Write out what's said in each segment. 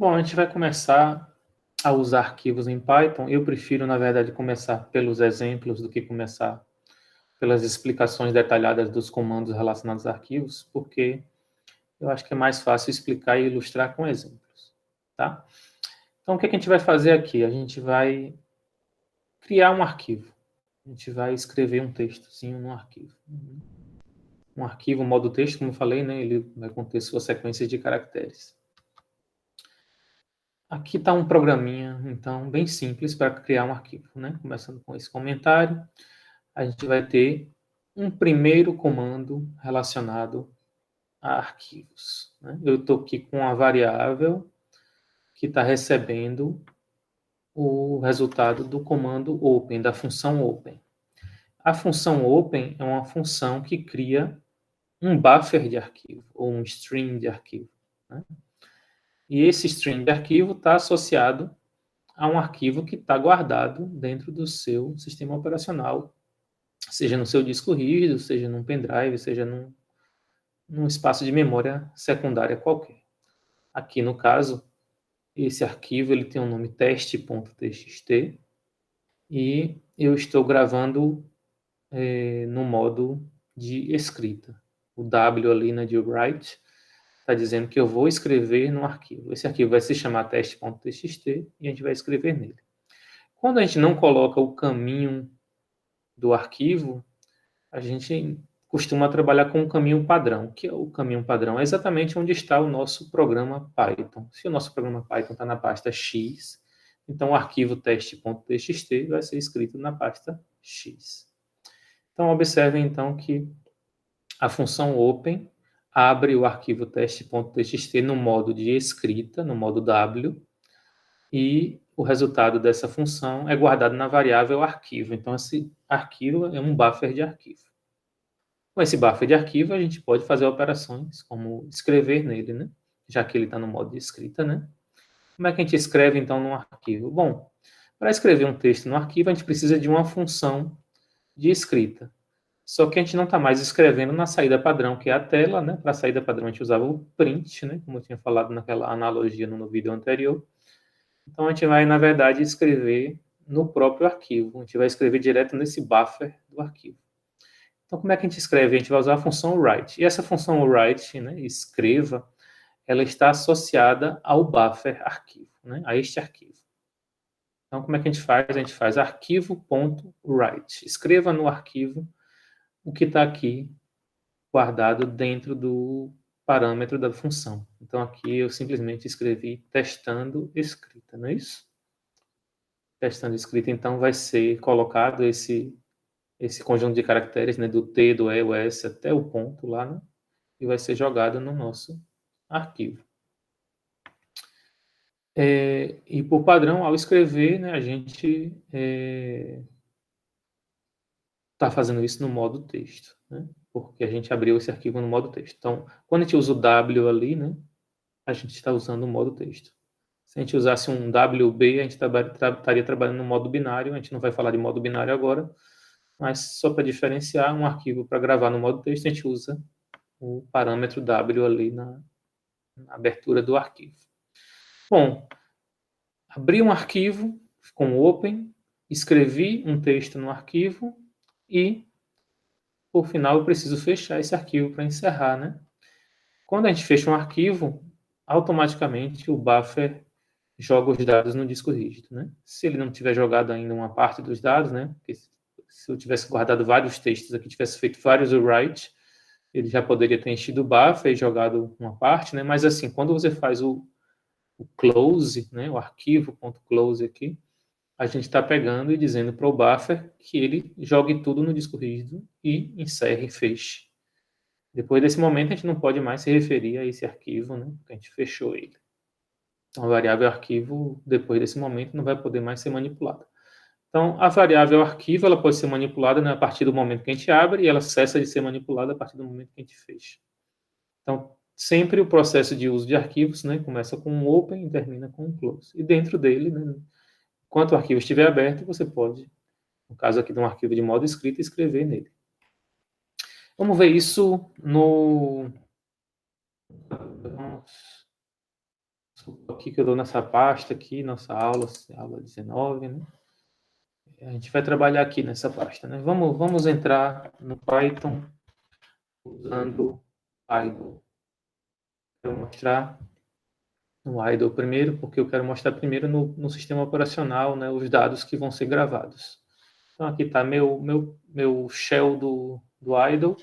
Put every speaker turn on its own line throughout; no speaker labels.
Bom, a gente vai começar a usar arquivos em Python. Eu prefiro, na verdade, começar pelos exemplos do que começar pelas explicações detalhadas dos comandos relacionados a arquivos, porque eu acho que é mais fácil explicar e ilustrar com exemplos, tá? Então, o que a gente vai fazer aqui? A gente vai criar um arquivo. A gente vai escrever um textozinho no arquivo. Um arquivo, modo texto, como eu falei, né? Ele vai conter sua sequência de caracteres. Aqui está um programinha, então, bem simples para criar um arquivo, né? Começando com esse comentário, a gente vai ter um primeiro comando relacionado a arquivos, né? Eu estou aqui com a variável que está recebendo o resultado do comando open, da função open. A função open é uma função que cria um buffer de arquivo, ou um string de arquivo, né? E esse string de arquivo está associado a um arquivo que está guardado dentro do seu sistema operacional, seja no seu disco rígido, seja num pendrive, seja num espaço de memória secundária qualquer. Aqui, no caso, esse arquivo ele tem o nome teste.txt e eu estou gravando no modo de escrita. O W ali na de write está dizendo que eu vou escrever no arquivo. Esse arquivo vai se chamar teste.txt e a gente vai escrever nele. Quando a gente não coloca o caminho do arquivo, a gente costuma trabalhar com um caminho padrão. Que é o caminho padrão? É exatamente onde está o nosso programa Python. Se o nosso programa Python está na pasta X, então o arquivo teste.txt vai ser escrito na pasta X. Então, observem então que a função open abre o arquivo teste.txt no modo de escrita, no modo W, e o resultado dessa função é guardado na variável arquivo. Então, esse arquivo é um buffer de arquivo. Com esse buffer de arquivo, a gente pode fazer operações como escrever nele, né? Já que ele está no modo de escrita, né? Como é que a gente escreve, então, num arquivo? Bom, para escrever um texto no arquivo, a gente precisa de uma função de escrita. Só que a gente não está mais escrevendo na saída padrão, que é a tela, né? Para a saída padrão, a gente usava o print, né? Como eu tinha falado naquela analogia no vídeo anterior. Então, a gente vai, na verdade, escrever no próprio arquivo. A gente vai escrever direto nesse buffer do arquivo. Então, como é que a gente escreve? A gente vai usar a função write. E essa função write, né, escreva, ela está associada ao buffer arquivo, né, a este arquivo. Então, como é que a gente faz? A gente faz arquivo.write. Escreva no arquivo o que está aqui guardado dentro do parâmetro da função. Então, aqui eu simplesmente escrevi testando escrita, não é isso? Testando escrita, então, vai ser colocado esse conjunto de caracteres, né, do T, do E, o S até o ponto lá, né, e vai ser jogado no nosso arquivo. E por padrão, ao escrever, né, a gente está fazendo isso no modo texto, né, porque a gente abriu esse arquivo no modo texto. Então, quando a gente usa o W ali, né, a gente está usando o modo texto. Se a gente usasse um WB, a gente estaria trabalhando no modo binário. A gente não vai falar de modo binário agora, mas só para diferenciar um arquivo para gravar no modo texto, a gente usa o parâmetro W ali na abertura do arquivo. Bom, abri um arquivo com open, escrevi um texto no arquivo e, por final, eu preciso fechar esse arquivo para encerrar, né? Quando a gente fecha um arquivo, automaticamente o buffer joga os dados no disco rígido, né? Se ele não tiver jogado ainda uma parte dos dados, né? Porque se eu tivesse guardado vários textos aqui, tivesse feito vários write, ele já poderia ter enchido o buffer e jogado uma parte, né? Mas assim, quando você faz o close, né? O arquivo.close aqui, a gente está pegando e dizendo para o buffer que ele jogue tudo no disco rígido e encerre e feche. Depois desse momento, a gente não pode mais se referir a esse arquivo, né? Porque a gente fechou ele. Então, a variável arquivo, depois desse momento, não vai poder mais ser manipulada. Então, a variável arquivo ela pode ser manipulada, né, a partir do momento que a gente abre e ela cessa de ser manipulada a partir do momento que a gente fecha. Então, sempre o processo de uso de arquivos, né, começa com um open e termina com um close. E dentro dele, né, enquanto o arquivo estiver aberto, você pode, no caso aqui de um arquivo de modo escrito, escrever nele. Vamos ver isso no... Aqui que eu dou nessa pasta aqui, nossa aula 19, né? A gente vai trabalhar aqui nessa pasta, né? Vamos entrar no Python usando idle. Vou mostrar no idle primeiro, porque eu quero mostrar primeiro no sistema operacional, né, os dados que vão ser gravados. Então aqui está meu shell do idle.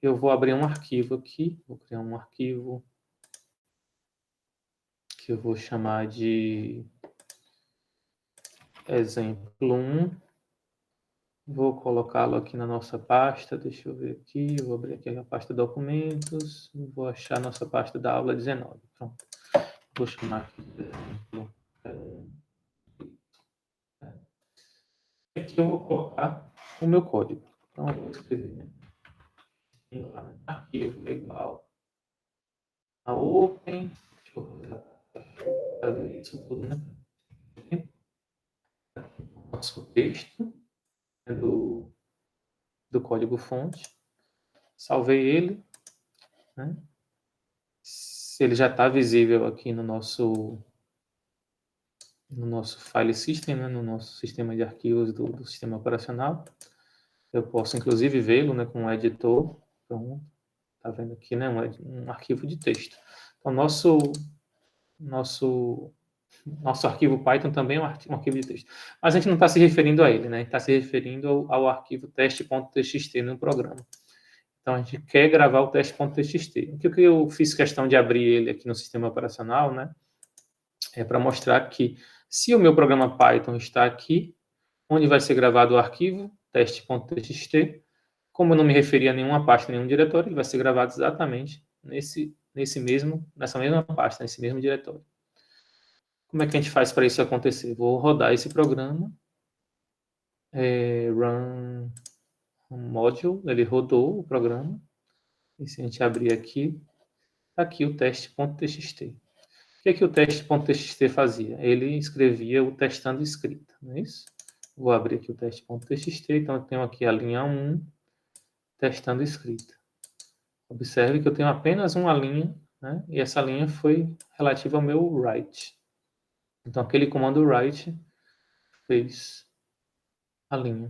Eu vou abrir um arquivo aqui, vou criar um arquivo que eu vou chamar de exemplo 1. Vou colocá-lo aqui na nossa pasta, deixa eu ver aqui, vou abrir aqui a pasta documentos, vou achar a nossa pasta da aula 19. Pronto. Vou chamar aqui de exemplo. Aqui eu vou colocar o meu código. Então eu vou escrever arquivo igual a open. Deixa eu fazer isso tudo, né? Nosso texto do código fonte. Salvei ele, né? Se ele já está visível aqui no nosso file system, né? No nosso sistema de arquivos do sistema operacional. Eu posso inclusive vê-lo, né, com um editor. Então, tá vendo aqui, né, um arquivo de texto. Então, nosso arquivo Python também é um arquivo de texto. Mas a gente não está se referindo a ele, né? A gente está se referindo ao arquivo teste.txt no programa. Então, a gente quer gravar o teste.txt. O que eu fiz questão de abrir ele aqui no sistema operacional, né? É para mostrar que se o meu programa Python está aqui, onde vai ser gravado o arquivo teste.txt, como eu não me referi a nenhuma pasta, nenhum diretório, ele vai ser gravado exatamente nessa mesma pasta, nesse mesmo diretório. Como é que a gente faz para isso acontecer? Vou rodar esse programa, run module, ele rodou o programa, e se a gente abrir aqui, tá aqui o teste.txt. O que o teste.txt fazia? Ele escrevia o testando escrita, não é isso? Vou abrir aqui o teste.txt, então eu tenho aqui a linha 1, testando escrita. Observe que eu tenho apenas uma linha, né? E essa linha foi relativa ao meu write. Então, aquele comando write fez a linha.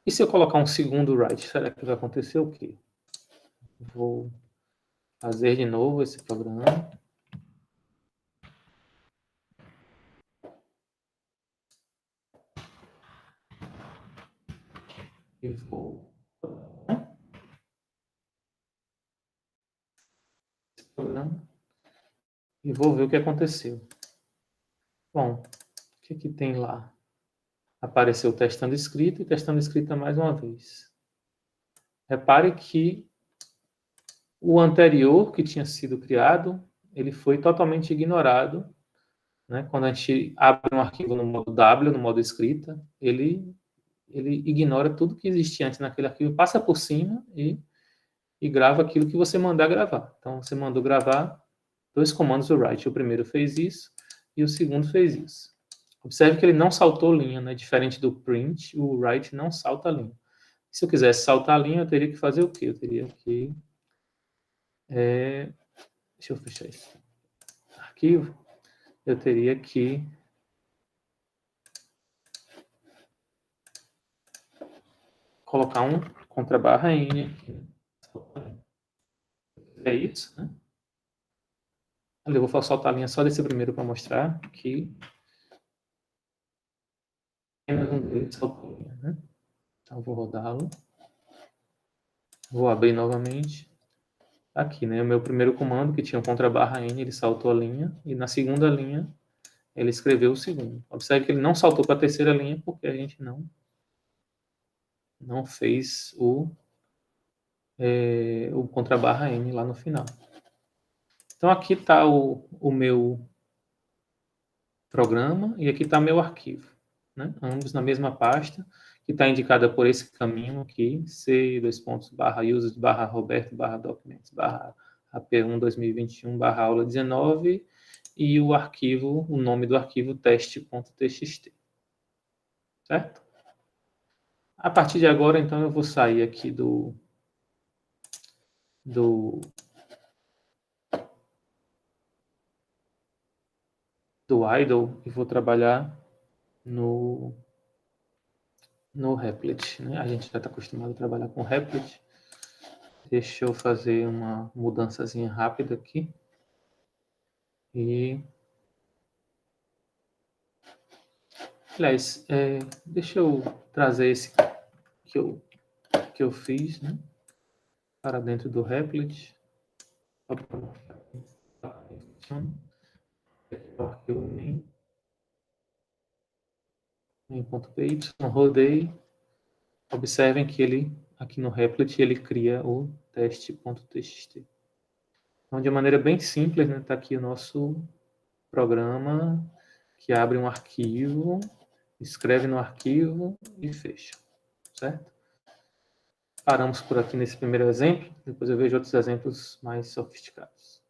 E se eu colocar um segundo write, será que vai acontecer o quê? Vou fazer de novo esse programa. E vou esse programa e vou ver o que aconteceu. Bom, o que tem lá? Apareceu testando escrita e testando escrita mais uma vez. Repare que o anterior que tinha sido criado, ele foi totalmente ignorado, né? Quando a gente abre um arquivo no modo W, no modo escrita, ele ignora tudo que existia antes naquele arquivo, passa por cima e grava aquilo que você mandar gravar. Então, você mandou gravar 2 comandos do write. O primeiro fez isso e o segundo fez isso. Observe que ele não saltou linha, né? Diferente do print, o write não salta linha. Se eu quisesse saltar a linha, eu teria que fazer o quê? Eu teria que... deixa eu fechar esse arquivo. Eu teria que colocar um contrabarra N aqui. É isso, né? Eu vou soltar a linha só desse primeiro para mostrar que apenas um deles saltou a linha, né? Então, eu vou rodá-lo. Vou abrir novamente. Aqui, né? O meu primeiro comando, que tinha um contrabarra N, ele saltou a linha. E na segunda linha, ele escreveu o segundo. Observe que ele não saltou para a terceira linha, porque a gente não fez o contrabarra N lá no final. Então, aqui está o meu programa e aqui está meu arquivo, né? Ambos na mesma pasta, que está indicada por esse caminho aqui, c:/users/roberto/documents/ap1/2021/aula19 e o nome do arquivo teste.txt. Certo? A partir de agora, então, eu vou sair aqui do do idle e vou trabalhar no Replit, né? A gente já está acostumado a trabalhar com Replit. Deixa eu fazer uma mudançazinha rápida aqui. E, aliás, deixa eu trazer esse que eu fiz, né, para dentro do Replit. Em.py, rodei. Observem que ele, aqui no Replit, ele cria o teste.txt. Então, de maneira bem simples, né, está aqui o nosso programa que abre um arquivo, escreve no arquivo e fecha, certo? Paramos por aqui nesse primeiro exemplo, depois eu vejo outros exemplos mais sofisticados.